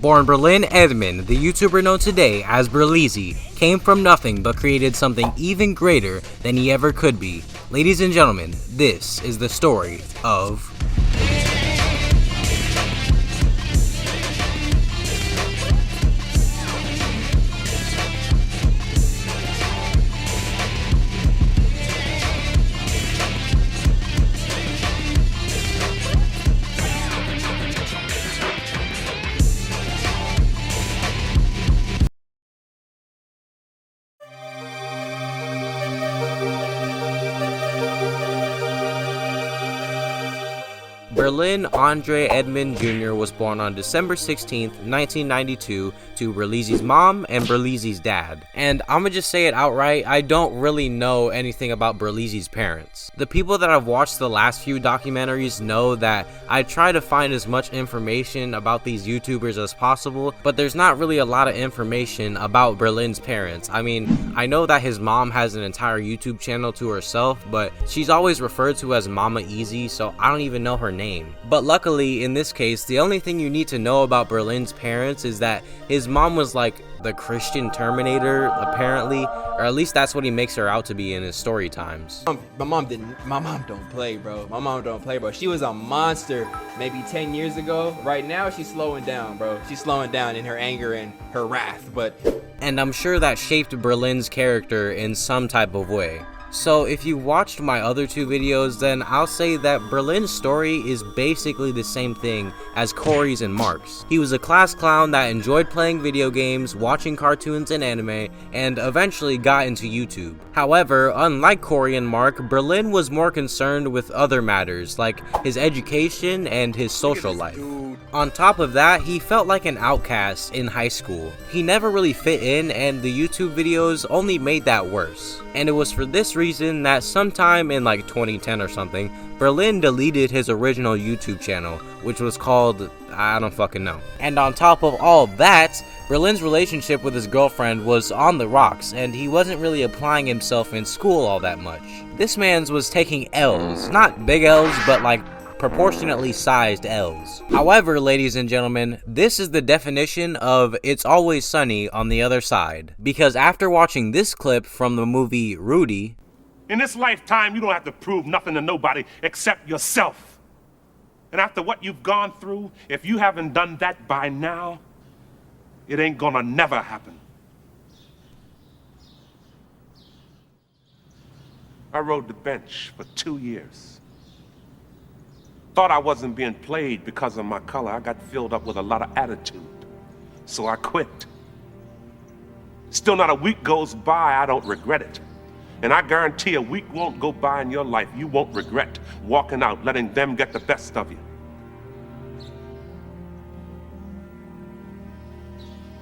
Born Berlin Edmund, the YouTuber known today as Berleezy, came from nothing but created something even greater than he ever could be. Ladies and gentlemen, this is the story of Berlin Andre Edmund Jr. was born on December 16th, 1992 to Berleezy's mom and Berleezy's dad. And I'ma just say it outright, I don't really know anything about Berleezy's parents. The people that have watched the last few documentaries know that I try to find as much information about these YouTubers as possible, but there's not really a lot of information about Berlin's parents. I mean, I know that his mom has an entire YouTube channel to herself, but she's always referred to as Mama Easy, so I don't even know her name. But luckily, in this case, the only thing you need to know about Berlin's parents is that his mom was like the Christian Terminator, apparently, or at least that's what he makes her out to be in his story times. My mom don't play, bro. My mom don't play, bro. She was a monster maybe 10 years ago. Right now, she's slowing down, bro. She's slowing down in her anger and her wrath, and I'm sure that shaped Berlin's character in some type of way. So if you watched my other two videos, then I'll say that Berlin's story is basically the same thing as Corey's and Mark's. He was a class clown that enjoyed playing video games, watching cartoons and anime, and eventually got into YouTube. However, unlike Corey and Mark, Berlin was more concerned with other matters, like his education and his social life. On top of that, he felt like an outcast in high school. He never really fit in, and the YouTube videos only made that worse. And it was for this reason that sometime in like 2010 or something, Berlin deleted his original YouTube channel, which was called, I don't fucking know. And on top of all that, Berlin's relationship with his girlfriend was on the rocks, and he wasn't really applying himself in school all that much. This man's was taking L's, not big L's, but like proportionately sized L's. However, ladies and gentlemen, this is the definition of it's always sunny on the other side. Because after watching this clip from the movie Rudy, in this lifetime, you don't have to prove nothing to nobody except yourself. And after what you've gone through, if you haven't done that by now, it ain't gonna never happen. I rode the bench for 2 years. Thought I wasn't being played because of my color. I got filled up with a lot of attitude, so I quit. Still not a week goes by, I don't regret it. And I guarantee a week won't go by in your life you won't regret walking out, letting them get the best of you.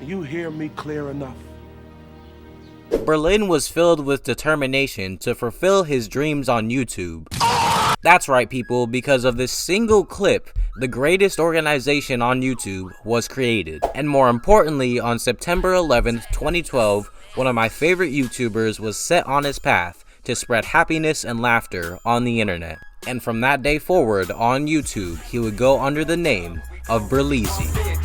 You hear me clear enough? Berlin was filled with determination to fulfill his dreams on YouTube. That's right, people, because of this single clip, the greatest organization on YouTube was created. And more importantly, on September 11th, 2012, one of my favorite YouTubers was set on his path to spread happiness and laughter on the internet. And from that day forward, on YouTube, he would go under the name of Berleezy.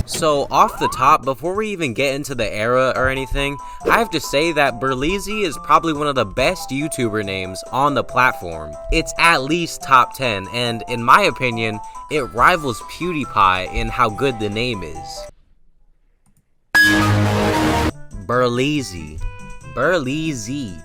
So off the top, before we even get into the era or anything, I have to say that Berleezy is probably one of the best YouTuber names on the platform. It's at least top 10, and in my opinion, it rivals PewDiePie in how good the name is. Berleezy. Berleezy.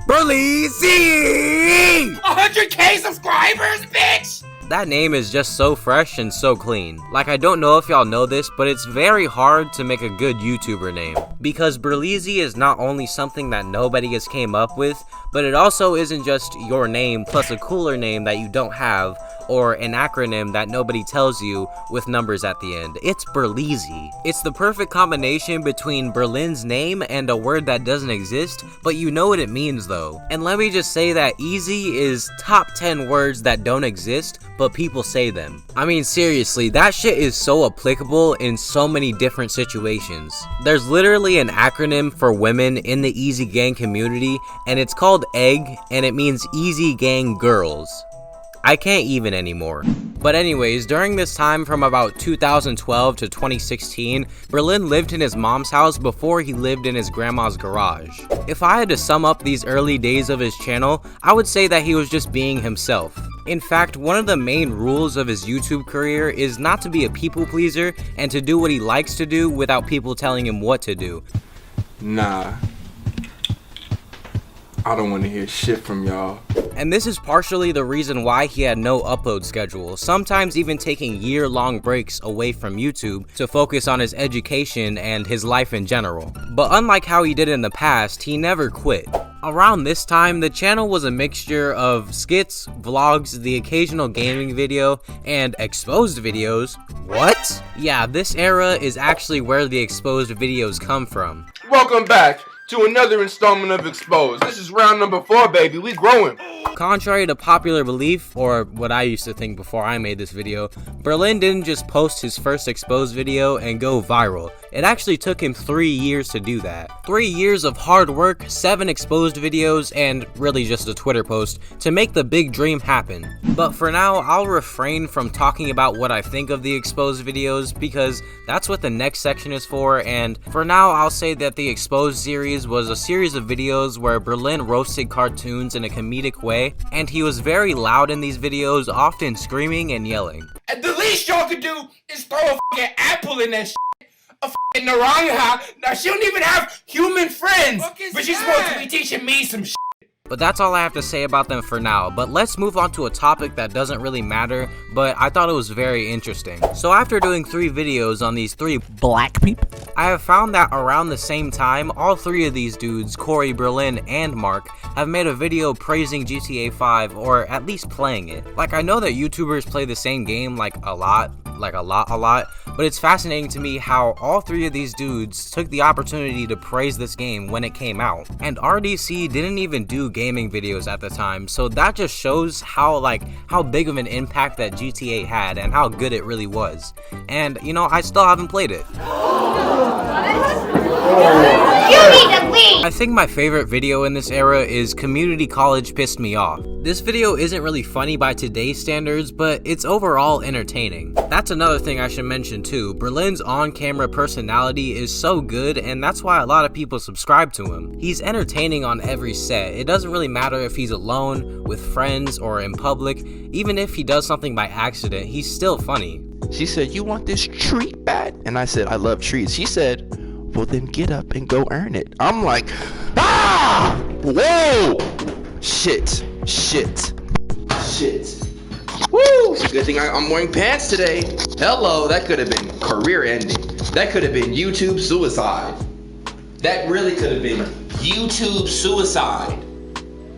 Berleezy! 100K subscribers, bitch! That name is just so fresh and so clean. Like, I don't know if y'all know this, but it's very hard to make a good YouTuber name. Because Berleezy is not only something that nobody has came up with, but it also isn't just your name plus a cooler name that you don't have, or an acronym that nobody tells you with numbers at the end. It's Berleezy. It's the perfect combination between Berlin's name and a word that doesn't exist, but you know what it means though. And let me just say that EEZY is top 10 words that don't exist, but people say them. I mean, seriously, that shit is so applicable in so many different situations. There's literally an acronym for women in the EEZY Gang community, and it's called EGG, and it means EEZY Gang Girls. I can't even anymore. But anyways, during this time from about 2012 to 2016, Berlin lived in his mom's house before he lived in his grandma's garage. If I had to sum up these early days of his channel, I would say that he was just being himself. In fact, one of the main rules of his YouTube career is not to be a people pleaser and to do what he likes to do without people telling him what to do. Nah, I don't want to hear shit from y'all. And this is partially the reason why he had no upload schedule, sometimes even taking year-long breaks away from YouTube to focus on his education and his life in general. But unlike how he did in the past, he never quit. Around this time, the channel was a mixture of skits, vlogs, the occasional gaming video, and exposed videos. What? Yeah, this era is actually where the exposed videos come from. Welcome back to another installment of Exposed. This is round number 4, baby. We growing. Contrary to popular belief, or what I used to think before I made this video, Berlin didn't just post his first exposed video and go viral. It actually took him 3 years to do that. 3 years of hard work, 7 exposed videos, and really just a Twitter post to make the big dream happen. But for now, I'll refrain from talking about what I think of the exposed videos because that's what the next section is for, and for now I'll say that the exposed series was a series of videos where Berlin roasted cartoons in a comedic way, and he was very loud in these videos, often screaming and yelling. And the least y'all could do is throw a fucking apple in that shit. A fucking naranja. Now she don't even have human friends, but she's supposed to be teaching me some shit. But that's all I have to say about them for now, but let's move on to a topic that doesn't really matter, but I thought it was very interesting. So after doing 3 videos on these 3 black people, I have found that around the same time, all 3 of these dudes, Corey, Berlin, and Mark, have made a video praising GTA 5, or at least playing it. Like, I know that YouTubers play the same game like a lot, but it's fascinating to me how all 3 of these dudes took the opportunity to praise this game when it came out. And RDC didn't even do gaming videos at the time, so that just shows how big of an impact that GTA had and how good it really was. And you know, I still haven't played it. You need to leave! I think my favorite video in this era is Community College Pissed Me Off. This video isn't really funny by today's standards, but it's overall entertaining. That's another thing I should mention too. Berlin's on-camera personality is so good, and that's why a lot of people subscribe to him. He's entertaining on every set. It doesn't really matter if he's alone, with friends, or in public. Even if he does something by accident, he's still funny. She said, "You want this treat bad?" And I said, "I love treats." She said, "Well then get up and go earn it." I'm like, ah! Whoa! Shit. Woo! It's a good thing I'm wearing pants today. Hello, that could have been career ending. That could have been YouTube suicide. That really could have been YouTube suicide.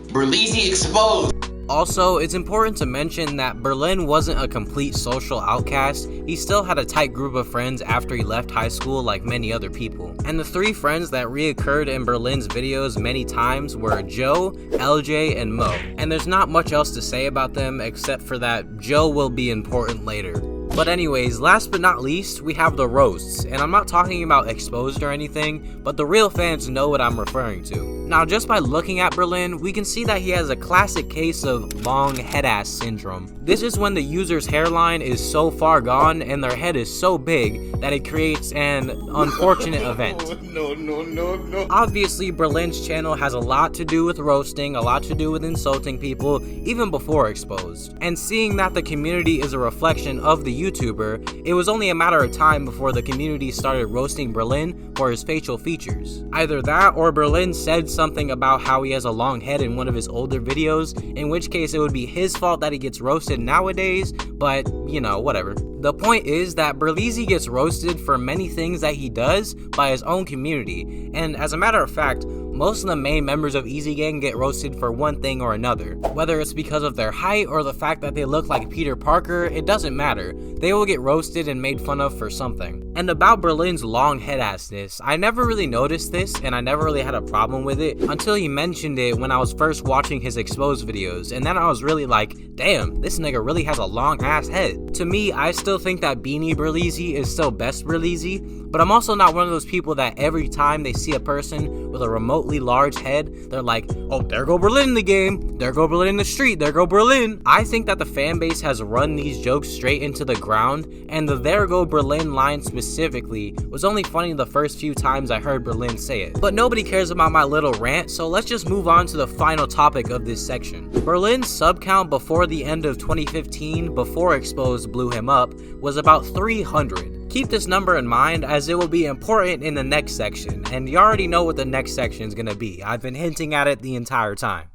Berleezy exposed. Also, it's important to mention that Berlin wasn't a complete social outcast. He still had a tight group of friends after he left high school like many other people. And the 3 friends that reoccurred in Berlin's videos many times were Joe, LJ, and Mo. And there's not much else to say about them except for that Joe will be important later. But anyways, last but not least, we have the roasts, and I'm not talking about exposed or anything, but the real fans know what I'm referring to. Now, just by looking at Berlin, we can see that he has a classic case of long head-ass syndrome. This is when the user's hairline is so far gone and their head is so big that it creates an unfortunate event. No. Obviously, Berlin's channel has a lot to do with roasting, a lot to do with insulting people, even before exposed. And seeing that the community is a reflection of the YouTuber, it was only a matter of time before the community started roasting Berlin for his facial features. Either that, or Berlin said something about how he has a long head in one of his older videos, in which case it would be his fault that he gets roasted nowadays, but you know, whatever. The point is that Berleezy gets roasted for many things that he does by his own community, and as a matter of fact, most of the main members of EEZY Gang get roasted for one thing or another. Whether it's because of their height or the fact that they look like Peter Parker, it doesn't matter. They will get roasted and made fun of for something. And about Berlin's long head assness, I never really noticed this and I never really had a problem with it until he mentioned it when I was first watching his exposed videos, and then I was really like, damn, this nigga really has a long ass head. To me, I still think that Beanie Berleezy is still best Berleezy, but I'm also not one of those people that every time they see a person with a remotely large head, they're like, oh, there go Berlin in the game, there go Berlin in the street, there go Berlin. I think that the fan base has run these jokes straight into the ground, and the there go Berlin line specifically was only funny the first few times I heard Berlin say it. But nobody cares about my little rant, so let's just move on to the final topic of this section. Berlin's sub count before the end of 2015, before Exposed blew him up, was about 300. Keep this number in mind as it will be important in the next section, and you already know what the next section is going to be. I've been hinting at it the entire time.